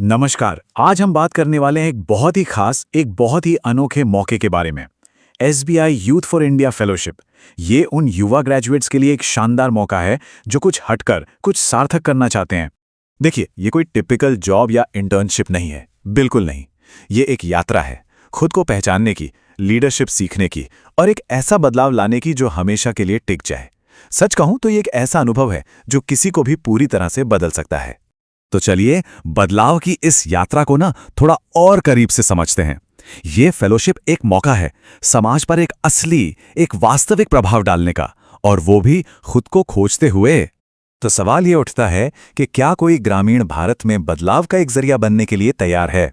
नमस्कार। आज हम बात करने वाले हैं एक बहुत ही खास, एक बहुत ही अनोखे मौके के बारे में। SBI youth for India fellowship. ये उन युवा ग्रेजुएट्स के लिए एक शानदार मौका है जो कुछ हटकर, कुछ सार्थक करना चाहते हैं। देखिए, ये कोई टिपिकल जॉब या इंटर्नशिप नहीं है, बिल्कुल नहीं। ये एक यात्रा है, खुद को पहचानने की, लीडरशिप सीखने की और एक ऐसा बदलाव लाने की जो हमेशा के लिए टिक जाए। सच कहूं तो ये एक ऐसा अनुभव है जो किसी को भी पूरी तरह से बदल सकता है। तो चलिए बदलाव की इस यात्रा को थोड़ा और करीब से समझते हैं। ये फेलोशिप एक मौका है समाज पर एक असली, एक वास्तविक प्रभाव डालने का, और वो भी खुद को खोजते हुए। तो सवाल ये उठता है कि क्या कोई ग्रामीण भारत में बदलाव का एक जरिया बनने के लिए तैयार है?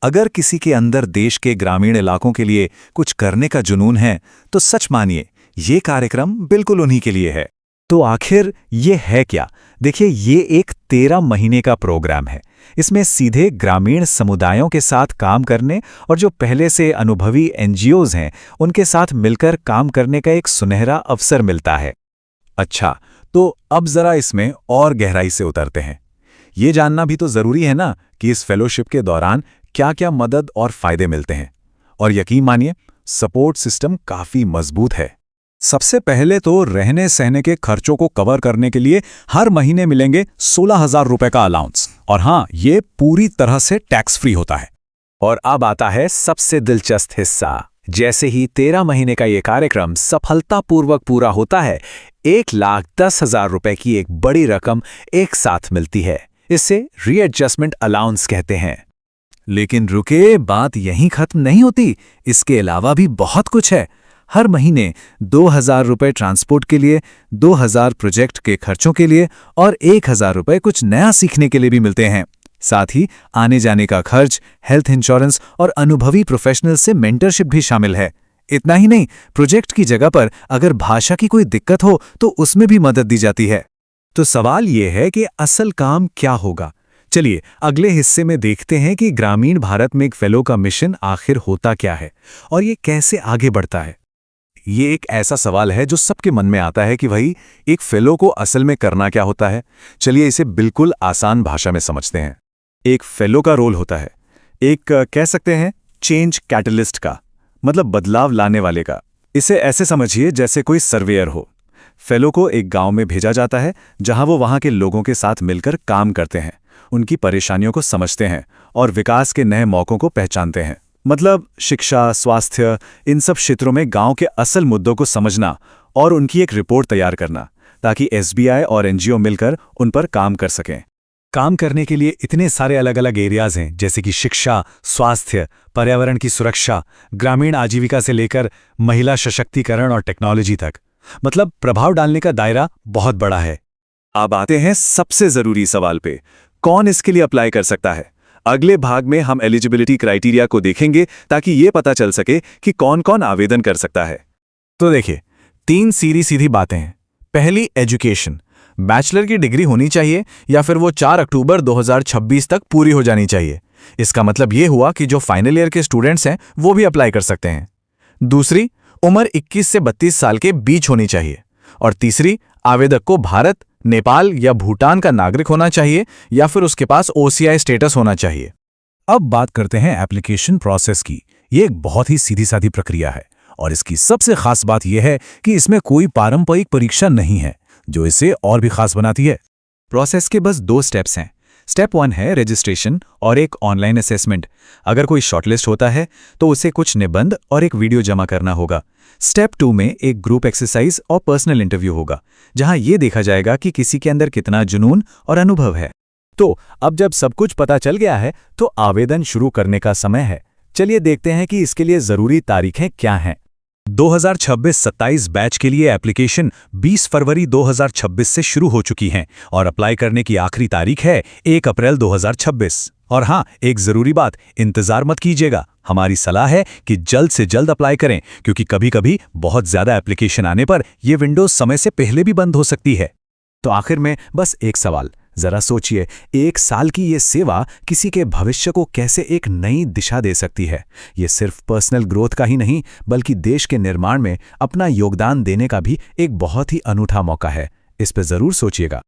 अगर किसी के अंदर देश के ग्रामीण इलाकों के लिए कुछ करने का जुनून है, तो सच मानिए ये कार्यक्रम बिल्कुल उन्हीं के लिए है। तो आखिर ये है क्या? देखिए, ये एक 13 महीने का प्रोग्राम है। इसमें सीधे ग्रामीण समुदायों के साथ काम करने और जो पहले से अनुभवी एनजीओज हैं उनके साथ मिलकर काम करने का एक सुनहरा अवसर मिलता है। अच्छा, तो अब जरा इसमें और गहराई से उतरते हैं। ये जानना भी तो जरूरी है ना कि इस फेलोशिप के दौरान क्या-क्या मदद और फायदे मिलते हैं। और यकीन मानिए, सपोर्ट सिस्टम काफी मजबूत है। सबसे पहले तो रहने सहने के खर्चों को कवर करने के लिए हर महीने मिलेंगे 16,000 रुपए का अलाउंस। और हाँ, ये पूरी तरह से टैक्स फ्री होता है। और अब आता है सबसे दिलचस्प हिस्सा। जैसे ही 13 महीने का ये कार्यक्रम सफलतापूर्वक पूरा होता है, 1,10,000 रुपए की एक बड़ी रकम एक साथ मिलती है। इसे रीएडजस्टमेंट अलाउंस कहते हैं। लेकिन रुके, बात यहीं खत्म नहीं होती। इसके अलावा भी बहुत कुछ है। हर महीने 2,000 रुपए ट्रांसपोर्ट के लिए, 2,000 प्रोजेक्ट के खर्चों के लिए और 1,000 रुपए कुछ नया सीखने के लिए भी मिलते हैं। साथ ही आने जाने का खर्च, हेल्थ इंश्योरेंस और अनुभवी प्रोफेशनल से मेंटरशिप भी शामिल है। इतना ही नहीं, प्रोजेक्ट की जगह पर अगर भाषा की कोई दिक्कत हो तो उसमें भी मदद दी जाती है। तो सवाल यह है कि असल काम क्या होगा? चलिए अगले हिस्से में देखते हैं कि ग्रामीण भारत में एक फेलो का मिशन आखिर होता क्या है और ये कैसे आगे बढ़ता है। ये एक ऐसा सवाल है जो सबके मन में आता है कि भाई, एक फेलो को असल में करना क्या होता है। चलिए इसे बिल्कुल आसान भाषा में समझते हैं। एक फेलो का रोल होता है एक कह सकते हैं चेंज कैटलिस्ट का, मतलब बदलाव लाने वाले का। इसे ऐसे समझिए जैसे कोई सर्वेयर हो। फेलो को एक गांव में भेजा जाता है जहां वो वहां के लोगों के साथ मिलकर काम करते हैं, उनकी परेशानियों को समझते हैं और विकास के नए मौकों को पहचानते हैं। मतलब शिक्षा, स्वास्थ्य, इन सब क्षेत्रों में गांव के असल मुद्दों को समझना और उनकी एक रिपोर्ट तैयार करना, ताकि एसबीआई और एनजीओ मिलकर उन पर काम कर सकें। काम करने के लिए इतने सारे अलग अलग एरियाज हैं, जैसे कि शिक्षा, स्वास्थ्य, पर्यावरण की सुरक्षा, ग्रामीण आजीविका से लेकर महिला सशक्तिकरण और टेक्नोलॉजी तक। मतलब प्रभाव डालने का दायरा बहुत बड़ा है। अब आते हैं सबसे जरूरी सवाल पे, कौन इसके लिए अप्लाई कर सकता है? अगले भाग में हम एलिजिबिलिटी क्राइटेरिया को देखेंगे ताकि ये पता चल सके कि कौन कौन आवेदन कर सकता है। तो देखिए, 3 सीधी सीधी बातें हैं। पहली, एजुकेशन। बैचलर की डिग्री होनी चाहिए या फिर वो 4 अक्टूबर 2026 तक पूरी हो जानी चाहिए। इसका मतलब ये हुआ कि जो फाइनल ईयर के स्टूडेंट्स हैं वो भी अप्लाई कर सकते हैं। दूसरी, उम्र 21 से 32 साल के बीच होनी चाहिए। और तीसरी, आवेदक को भारत, नेपाल या भूटान का नागरिक होना चाहिए या फिर उसके पास ओसीआई स्टेटस होना चाहिए। अब बात करते हैं एप्लीकेशन प्रोसेस की। ये एक बहुत ही सीधी सादी प्रक्रिया है और इसकी सबसे खास बात यह है कि इसमें कोई पारंपरिक परीक्षा नहीं है, जो इसे और भी खास बनाती है। प्रोसेस के बस 2 स्टेप्स हैं। स्टेप 1 है रजिस्ट्रेशन और एक ऑनलाइन असेसमेंट। अगर कोई शॉर्टलिस्ट होता है तो उसे कुछ निबंध और एक वीडियो जमा करना होगा। स्टेप 2 में एक ग्रुप एक्सरसाइज और पर्सनल इंटरव्यू होगा, जहां यह देखा जाएगा कि किसी के अंदर कितना जुनून और अनुभव है। तो अब जब सब कुछ पता चल गया है तो आवेदन शुरू करने का समय है। चलिए देखते हैं कि इसके लिए जरूरी तारीखें क्या हैं। 2026-27 बैच के लिए एप्लीकेशन 20 फरवरी 2026 से शुरू हो चुकी हैं और अप्लाई करने की आखिरी तारीख है 1 अप्रैल 2026। और हाँ, एक जरूरी बात, इंतजार मत कीजिएगा। हमारी सलाह है कि जल्द से जल्द अप्लाई करें, क्योंकि कभी-कभी बहुत ज्यादा एप्लीकेशन आने पर यह विंडो समय से पहले भी बंद हो सकती है। तो आखिर में बस एक सवाल, जरा सोचिए, 1 साल की ये सेवा किसी के भविष्य को कैसे एक नई दिशा दे सकती है। ये सिर्फ पर्सनल ग्रोथ का ही नहीं, बल्कि देश के निर्माण में अपना योगदान देने का भी एक बहुत ही अनूठा मौका है। इस पर जरूर सोचिएगा।